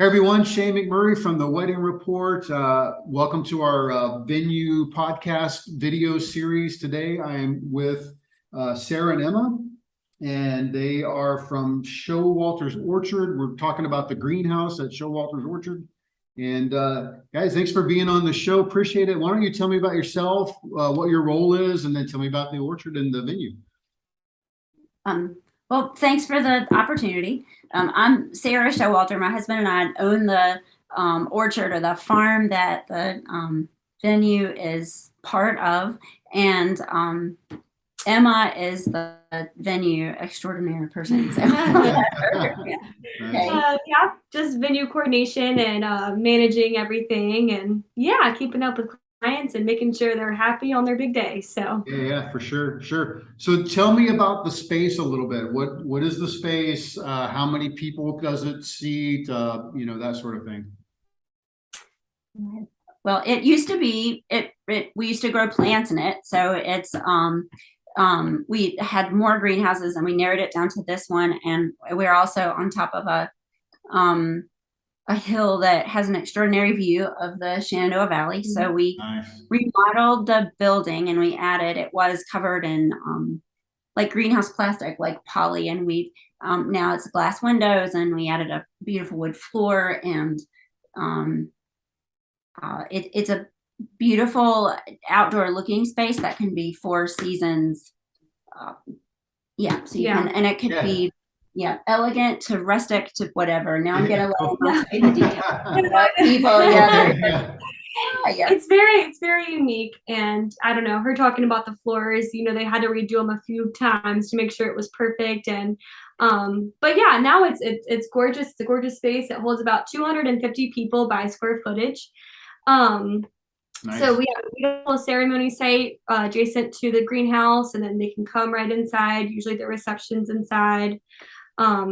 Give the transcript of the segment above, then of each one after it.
Hey everyone, Shane McMurray from the Wedding Report. Welcome to our venue podcast video series. Today I am with Sarah and Emma, and they are from Showalter's Orchard. We're talking about the greenhouse at Showalter's Orchard. And guys, thanks for being on the show. Appreciate it. Why don't you tell me about yourself, what your role is, and then tell me about the orchard and the venue. Well, thanks for the opportunity. I'm Sarah Showalter. My husband and I own the orchard, or the farm that the venue is part of. And Emma is the venue extraordinary person. So. Yeah. Okay. Just venue coordination and managing everything, and keeping up with clients and making sure they're happy on their big day. So yeah, for sure. So tell me about the space a little bit. What is the space? How many people does it seat? That sort of thing. Well, it used to be we used to grow plants in it, so it's we had more greenhouses, and we narrowed it down to this one, and we're also on top of a hill that has an extraordinary view of the Shenandoah Valley. So we remodeled the building, and we added, it was covered in like greenhouse plastic, like poly, and we now it's glass windows, and we added a beautiful wood floor, and it's a beautiful outdoor looking space that can be 4 seasons. So you can, and it could be elegant to rustic to whatever. Now I'm gonna let people. It's very unique, and I don't know, her talking about the floors, they had to redo them a few times to make sure it was perfect. And but now it's gorgeous. It's a gorgeous space. It holds about 250 people by square footage. Nice. So we have a ceremony site adjacent to the greenhouse, and then they can come right inside. Usually the reception's inside. I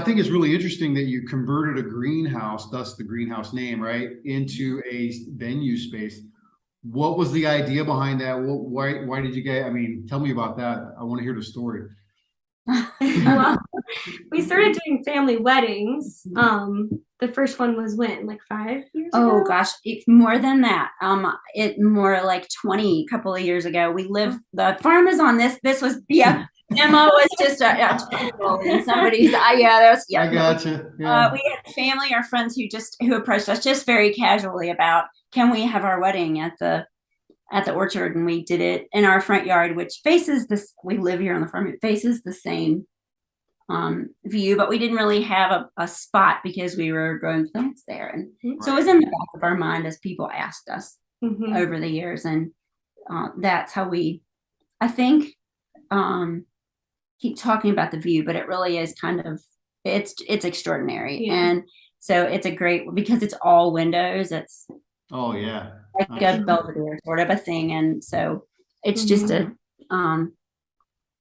think it's really interesting that you converted a greenhouse, thus the greenhouse name, right, into a venue space. What was the idea behind that? Why did you guys, tell me about that. I want to hear the story. Well, we started doing family weddings. The first one was when, like 5 years ago? Oh gosh, it's more than that. It more like 20, couple of years ago. The farm is on this. This was Emma was just in somebody's. I gotcha. We had family or friends who approached us just very casually about, can we have our wedding at the orchard? And we did it in our front yard, which faces this. We live here on the farm. It faces the same view, but we didn't really have a spot because we were growing plants there, and so it was in the back of our mind as people asked us over the years, and that's how we, I think, keep talking about the view, but it really is kind of it's extraordinary, and so it's a great, because it's all windows. It's like a Belvedere sort of a thing, and so it's just a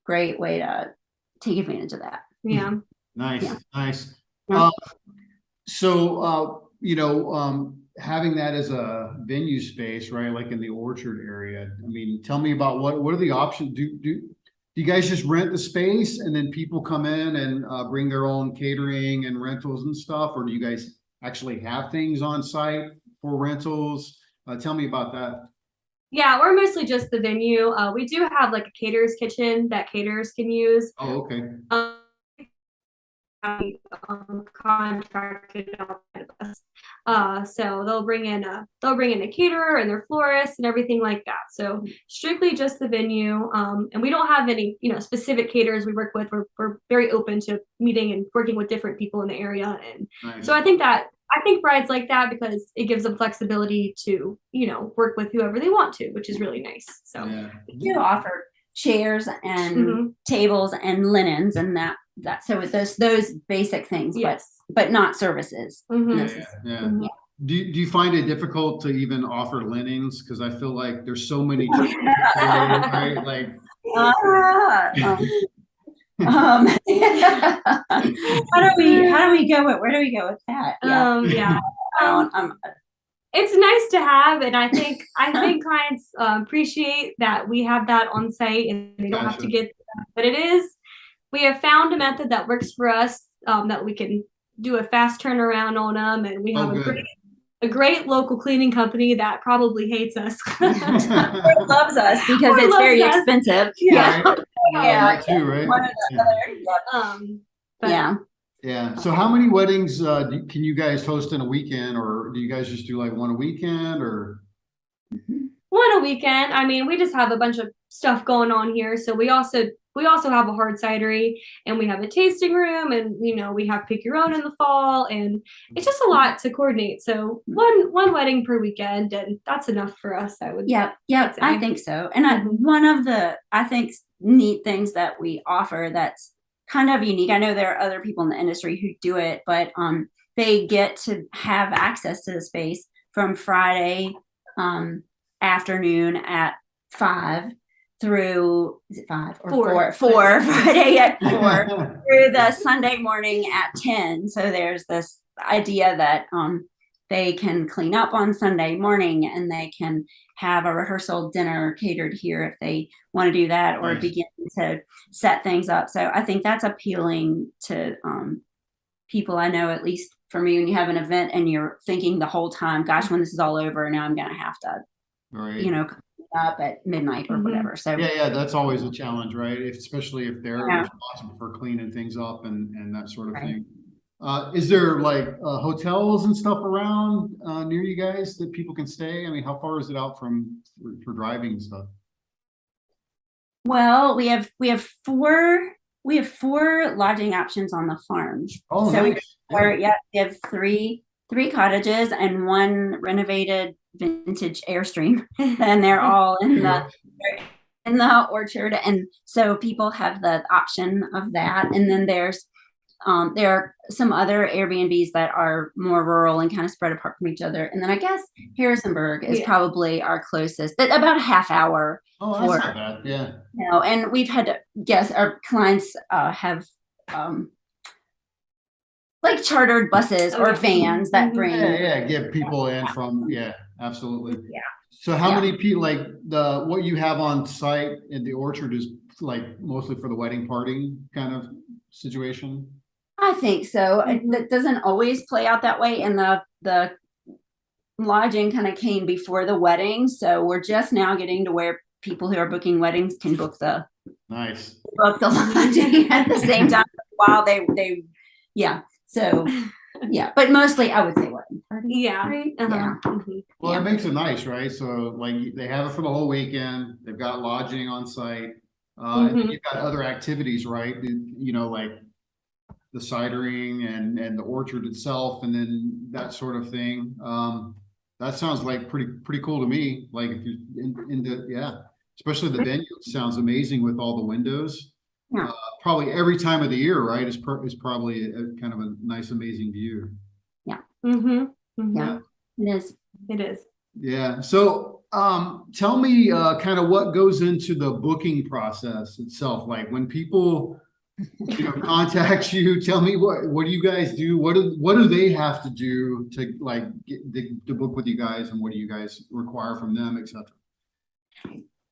great way to take advantage of that. Nice. Having that as a venue space, right, like in the orchard area, tell me about what are the options. Do you guys just rent the space and then people come in and bring their own catering and rentals and stuff, or do you guys actually have things on site for rentals? Tell me about that. Yeah, we're mostly just the venue. We do have like a caterer's kitchen that caterers can use. Oh, okay. Contracted so they'll bring in a caterer and their florist and everything like that. So strictly just the venue, and we don't have any specific caterers we work with. We're very open to meeting and working with different people in the area, and so I think brides like that because it gives them flexibility to work with whoever they want to, which is really nice. So we do offer chairs and tables and linens and that so with those basic things, but not services. Do you find it difficult to even offer linens? Because I feel like there's so many right? Like how do we go with, where do we go with that? It's nice to have, and I think clients appreciate that we have that on site, and they don't have to get that. But we have found a method that works for us, that we can do a fast turnaround on them, and we have good. a great local cleaning company that probably hates us. Or loves us because Or it's very loves us. expensive. Yeah. Right. Yeah. That too, right? One or the Yeah. other. Yep. But Yeah. Yeah. So how many weddings can you guys host in a weekend, or do you guys just do like one a weekend, or? one a weekend. I mean, we just have a bunch of stuff going on here. So we also have a hard cidery, and we have a tasting room, and we have pick your own in the fall, and it's just a lot to coordinate. So one wedding per weekend, and that's enough for us. Yeah, I'd say. I think so. And one of the I think neat things that we offer that's kind of unique. I know there are other people in the industry who do it, but they get to have access to the space from Friday afternoon at 5 through, is it 5 or 4? 4 Friday at 4 through the Sunday morning at 10. So there's this idea that they can clean up on Sunday morning, and they can have a rehearsal dinner catered here if they want to do that, or Nice. begin to set things up. So I think that's appealing to people. I know, at least for me, when you have an event and you're thinking the whole time, gosh, when this is all over, now I'm going to have to, Right. clean up at midnight or whatever. So Yeah, that's always a challenge, right? Especially if they're Yeah. responsible for cleaning things up and that sort of Right. thing. Is there like hotels and stuff around near you guys that people can stay? I mean, how far is it out for driving and stuff? Well, we have 4 lodging options on the farm. Oh, So nice. we have three cottages and 1 renovated vintage Airstream, and they're all in the orchard, and so people have the option of that. And then there are some other Airbnbs that are more rural and kind of spread apart from each other. And then I guess Harrisonburg is probably our closest, about a half hour. Oh, that's not bad. Yeah. And we've had our clients have like chartered buses or vans that bring. Get people in from, absolutely. Yeah. So how many people, like what you have on site in the orchard is like mostly for the wedding party kind of situation? I think so. That doesn't always play out that way. And the lodging kind of came before the wedding. So we're just now getting to where people who are booking weddings can book the lodging at the same time while they So but mostly I would say wedding party. Yeah. Right? Well, that makes it nice, right? So like they have it for the whole weekend. They've got lodging on site. And then you've got other activities, right? Like the cidering and the orchard itself, and then that sort of thing. That sounds like pretty cool to me. Like if you're especially the venue sounds amazing with all the windows. Yeah. Probably every time of the year, right? Is probably a kind of a nice, amazing view. Yeah. Yeah. It is. Yeah. So tell me kind of what goes into the booking process itself. Like when people contact you, tell me what do you guys do? What do they have to do to like to book with you guys, and what do you guys require from them, etc.?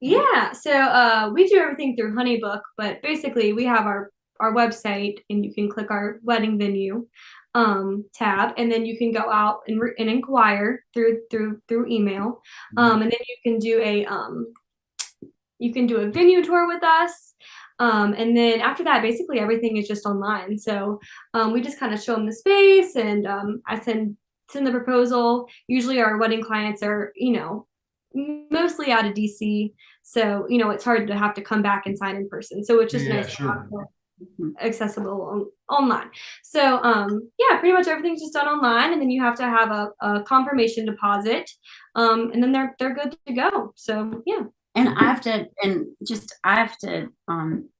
Yeah, so we do everything through Honeybook, but basically we have our website, and you can click our wedding venue tab, and then you can go out and inquire through email, and then you can do a venue tour with us, and then after that, basically everything is just online. So we just kind of show them the space, and I send the proposal. Usually our wedding clients are mostly out of DC, so it's hard to have to come back and sign in person, so it's just nice to have accessible online. So pretty much everything's just done online, and then you have to have a confirmation deposit, and then they're good to go. So and I have to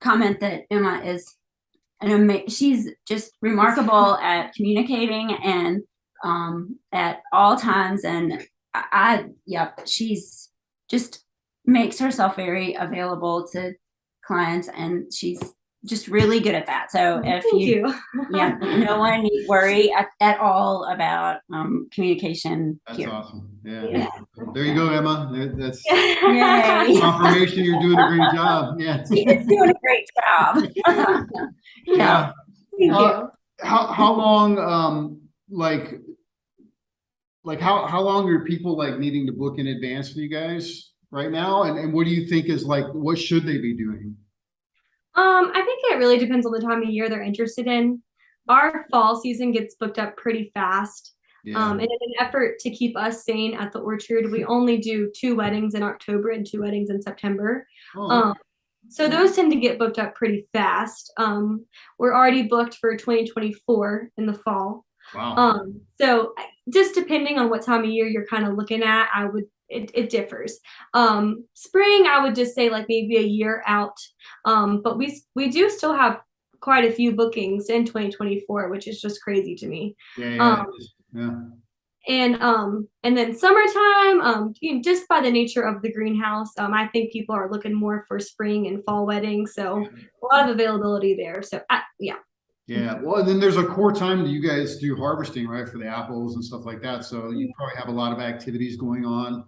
comment that Emma is she's just remarkable at communicating and at all times, and she's just makes herself very available to clients, and she's just really good at that. So if no one need worry at all about communication. That's here. awesome. Yeah. There you go, Emma. That's Yay. confirmation you're doing a great job. Yeah. She's doing a great job. Yeah. Thank you. how long how long are people like needing to book in advance for you guys right now? And what do you think is like what should they be doing? I think it really depends on the time of year they're interested in. Our fall season gets booked up pretty fast. Yeah. And in an effort to keep us sane at the orchard, we only do 2 weddings in October and 2 weddings in September. Oh, So those tend to get booked up pretty fast. We're already booked for 2024 in the fall. wow. So just depending on what time of year you're kind of looking at, it differs. Spring, I would just say like maybe a year out. But we do still have quite a few bookings in 2024, which is just crazy to me. Yeah, Um, yeah. and then summertime, just by the nature of the greenhouse, I think people are looking more for spring and fall weddings, so a lot of availability there. So yeah. Yeah, well, and then there's a core time that you guys do harvesting, right, for the apples and stuff like that. So you probably have a lot of activities going on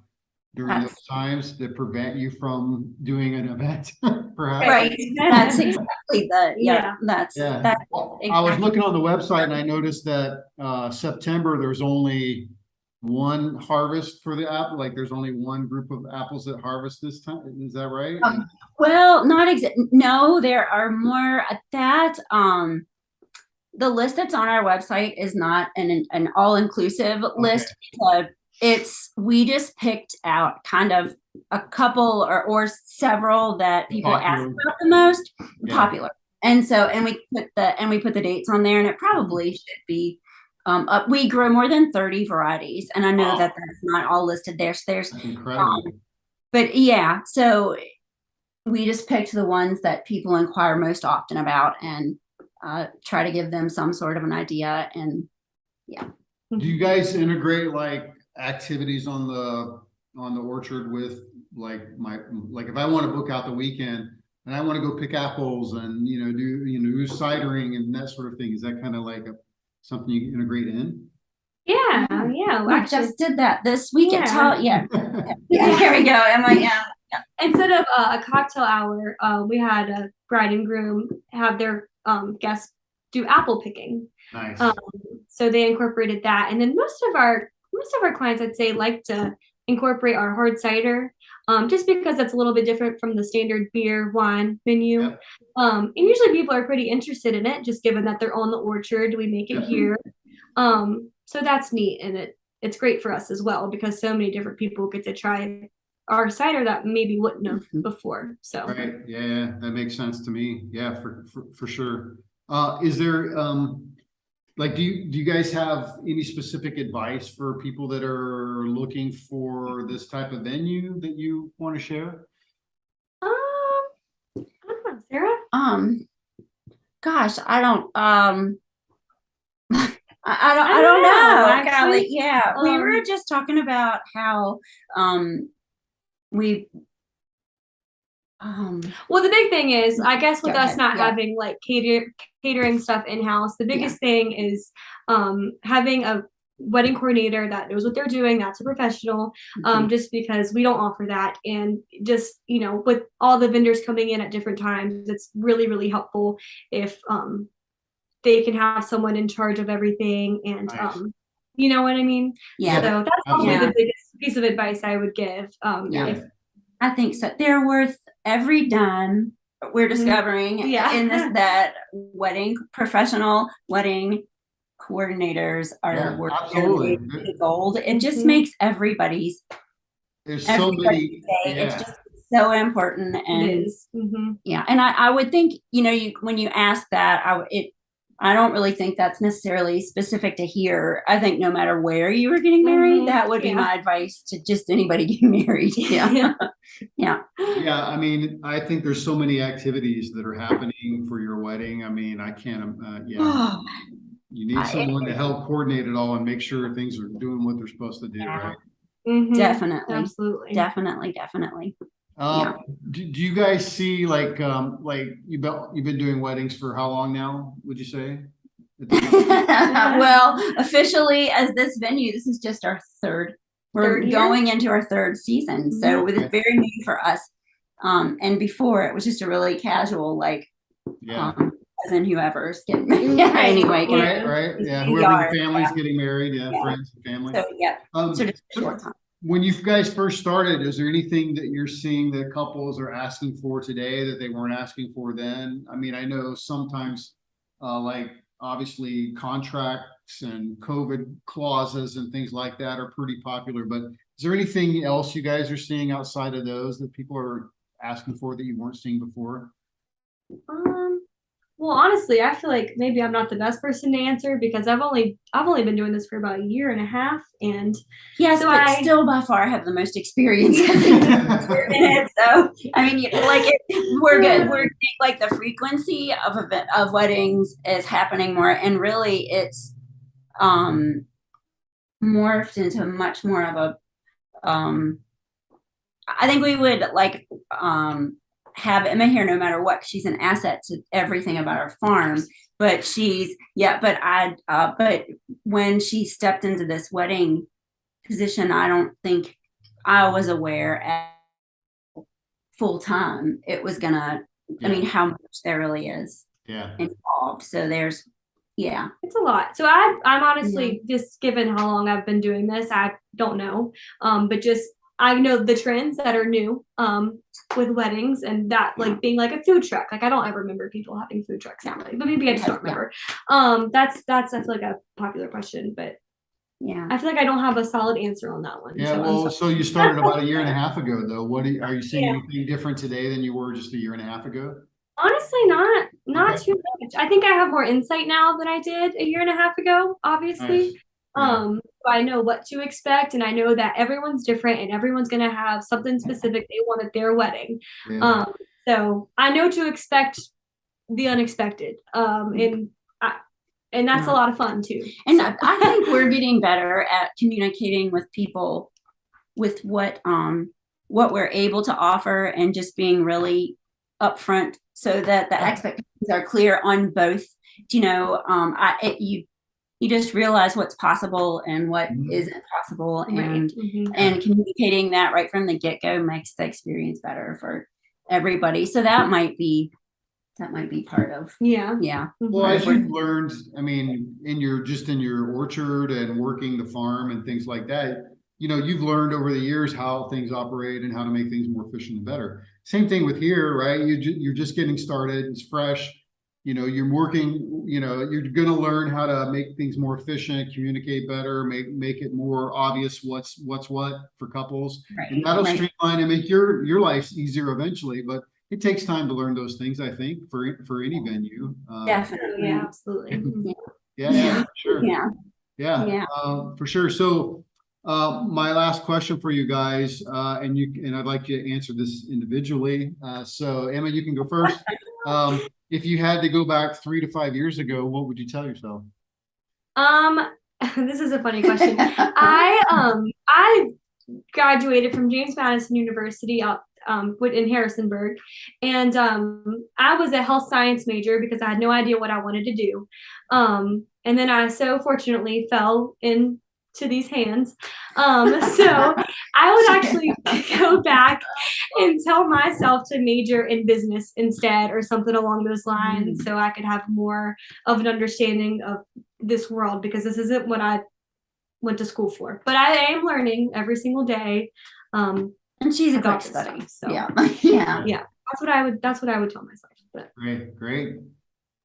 during those That's times that prevent you from doing an event, perhaps. right. That's exactly Yeah. Yeah. that's Well, I was exactly. looking on the website and I noticed that September there's only one harvest for the apple. Like there's only one group of apples that harvest this time. Is that right? Well, not exact. No, there are more at that. The list that's on our website is not an all-inclusive list. We just picked out kind of a couple or several that people ask Popular. about the most Yeah. popular. And so we put the dates on there, and it probably should be up. We grow more than 30 varieties, and I know Wow. that that's not all listed there. So there's That's incredible. but yeah, so we just picked the ones that people inquire most often about and try to give them some sort of an idea. And yeah. Do you guys integrate like activities on the orchard with like if I want to book out the weekend and I want to go pick apples and do cidering and that sort of thing? Is that kind of like something you integrate in? Yeah, We actually, just did that this week at Yeah. Here we go, Emma. Yeah. instead of a cocktail hour, we had a bride and groom have their guests do apple picking. Nice. So they incorporated that, and then most of our clients, I'd say, like to incorporate our hard cider, just because that's a little bit different from the standard beer wine menu. Yep. And usually people are pretty interested in it, just given that they're on the orchard. We make it Yep. here, so that's neat, and it's great for us as well because so many different people get to try our cider that maybe wouldn't have before. So Right. Yeah, that makes sense to me. Yeah, for sure. Is there like do you guys have any specific advice for people that are looking for this type of venue that you want to share? I don't know, Sarah. Gosh, I don't I don't know. Actually. Golly, yeah. We were just talking about how we Well, the big thing is, I guess, with Go us ahead, not yeah. having like catering stuff in house, the biggest thing is having a wedding coordinator that knows what they're doing. That's a professional. Just because we don't offer that, and just with all the vendors coming in at different times, it's really, really helpful if they can have someone in charge of everything, and Nice. you know what I mean. Yeah. So that's probably Yeah. the biggest piece of advice I would give. Yeah. I think so. They're worth every dime. We're discovering Yeah. in this that professional wedding coordinators are worth absolutely. the gold. It just Mhm. makes everybody's There's so many. day. Yeah. It's just so important. And It is. Mhm. yeah, and I would think when you ask that, I don't really think that's necessarily specific to here. I think no matter where you were getting married, that would be Yeah. my advice to just anybody getting married. Yeah. Yeah. Yeah, I mean, I think there's so many activities that are happening for your wedding. I mean, I can't, Oh, you need someone to help coordinate it all and make sure things are doing what they're supposed to do, Yeah. right? Mhm. definitely. Absolutely. Definitely. Yeah. Do you guys see like you've been doing weddings for how long now, would you say? Well, officially as this venue, this is just our third. We're Third year? going into our third season. So Okay. it's very new for us. And before it was just a really casual, like Yeah. cousin, whoever's getting married. Yeah, anyway. Right. Yeah. Whoever your family's getting married. Yeah. Friends and family. So, yeah. So just a so short time. when you guys first started, is there anything that you're seeing that couples are asking for today that they weren't asking for then? I mean, I know sometimes, like obviously contracts and COVID clauses and things like that are pretty popular, but is there anything else you guys are seeing outside of those that people are asking for that you weren't seeing before? Well, honestly, I feel like maybe I'm not the best person to answer because I've only been doing this for about a year and a half, and yes, so but still by far have the most experience in it. So I mean, we're good. We're like the frequency of weddings is happening more, and really it's morphed into much more of a I think we would like have Emma here no matter what. She's an asset to everything about our farm, but but when she stepped into this wedding position, I don't think I was aware at full time it was gonna, I mean, how much there really is involved. So there's, it's a lot. So I'm honestly, just given how long I've been doing this, I don't know. But just, I know the trends that are new with weddings, and that like being like a food truck. Like I don't ever remember people having food trucks now, but maybe I just don't remember. That's I feel like a popular question, but I feel like I don't have a solid answer on that one. So you started about a year and a half ago, though. Are you seeing anything different today than you were just a year and a half ago? Honestly, not too much. I think I have more insight now than I did a year and a half ago, obviously. Nice. So I know what to expect, and I know that everyone's different and everyone's gonna have something specific they want at their wedding. So I know to expect the unexpected. And that's a lot of fun too. And I think we're getting better at communicating with people with what we're able to offer, and just being really upfront so that the expectations are clear on both. You just realize what's possible and what isn't possible, and and communicating that right from the get-go makes the experience better for everybody. So that might be part of Well, as you've learned, I mean, in your orchard and working the farm and things like that, you've learned over the years how things operate and how to make things more efficient and better. Same thing with here, right? You're just getting started. It's fresh. You're working, you're going to learn how to make things more efficient, communicate better, make it more obvious what's what for couples. And that'll streamline and make your life easier eventually. But it takes time to learn those things, I think, for any venue. Definitely. Yeah, absolutely. For sure. Yeah, for sure. So my last question for you guys, and I'd like you to answer this individually. So Emma, you can go first. If you had to go back 3 to 5 years ago, what would you tell yourself? This is a funny question. I graduated from James Madison University out in Harrisonburg, and I was a health science major because I had no idea what I wanted to do. And then I so fortunately fell into these hands. So I would actually go back and tell myself to major in business instead, or something along those lines, so I could have more of an understanding of this world, because this isn't what I went to school for. But I am learning every single day. And she's a good study. So yeah. That's what I would tell myself. But. Great.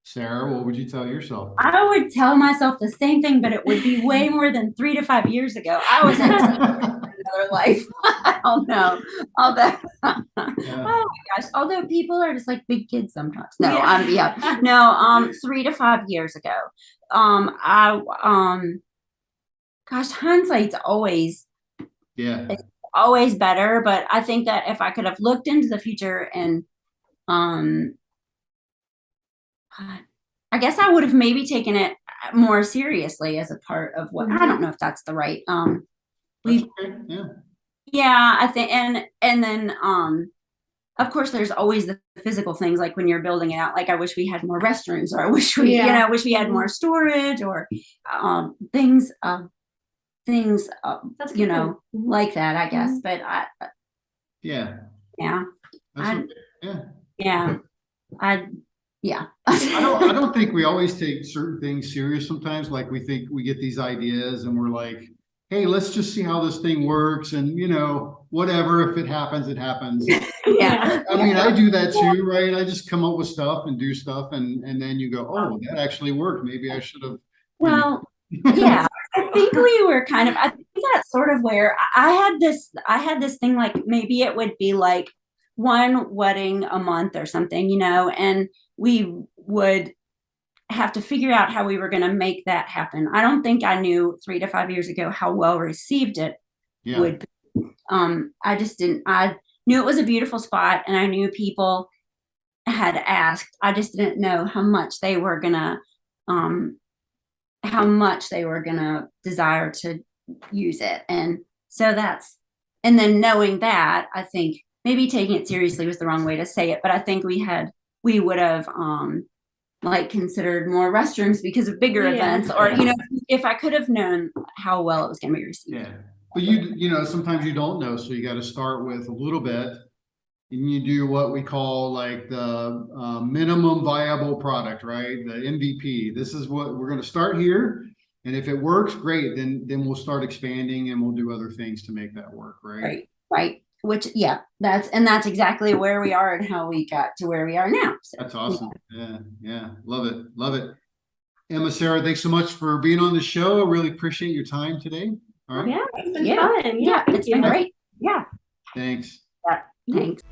Sarah, what would you tell yourself? I would tell myself the same thing, but it would be way more than 3 to 5 years ago. I was in another life. I don't know. Oh my gosh. Although people are just like big kids sometimes. No, 3 to 5 years ago. Gosh, hindsight's always it's always better. But I think that if I could have looked into the future and I guess I would have maybe taken it more seriously as a part of what I don't know if that's the right I think, and then of course there's always the physical things, like when you're building it out, like I wish we had more restrooms, or I wish we wish we had more storage, or things that's like that, I guess. But Yeah. I don't think we always take certain things serious sometimes. Like we think we get these ideas and we're like, hey, let's just see how this thing works. And, whatever, if it happens, it happens. Yeah. I mean, I do that too, right? I just come up with stuff and do stuff. And then you go, oh, that actually worked. Maybe I should have. Well, yeah, I think we were I think that's sort of where I had this thing, like maybe it would be like one wedding a month or something, and we would have to figure out how we were going to make that happen. I don't think I knew 3 to 5 years ago how well received it would be. I just didn't. I knew it was a beautiful spot, and I knew people had asked. I just didn't know how much they were gonna desire to use it. And so and then knowing that, I think maybe taking it seriously was the wrong way to say it, but I think we would have like considered more restrooms because of bigger events, or if I could have known how well it was going to be received. Yeah, but sometimes you don't know, so you got to start with a little bit, and you do what we call like the minimum viable product, right? The MVP. This is what we're going to start here, and if it works, great. Then we'll start expanding, and we'll do other things to make that work, right? Right. Which, that's exactly where we are and how we got to where we are now. So, that's awesome. Yeah. Love it. Emma, Sarah, thanks so much for being on the show. I really appreciate your time today. All right. Yeah, it's been fun. Yeah, it's been great. Yeah. Thanks. Yeah, thanks.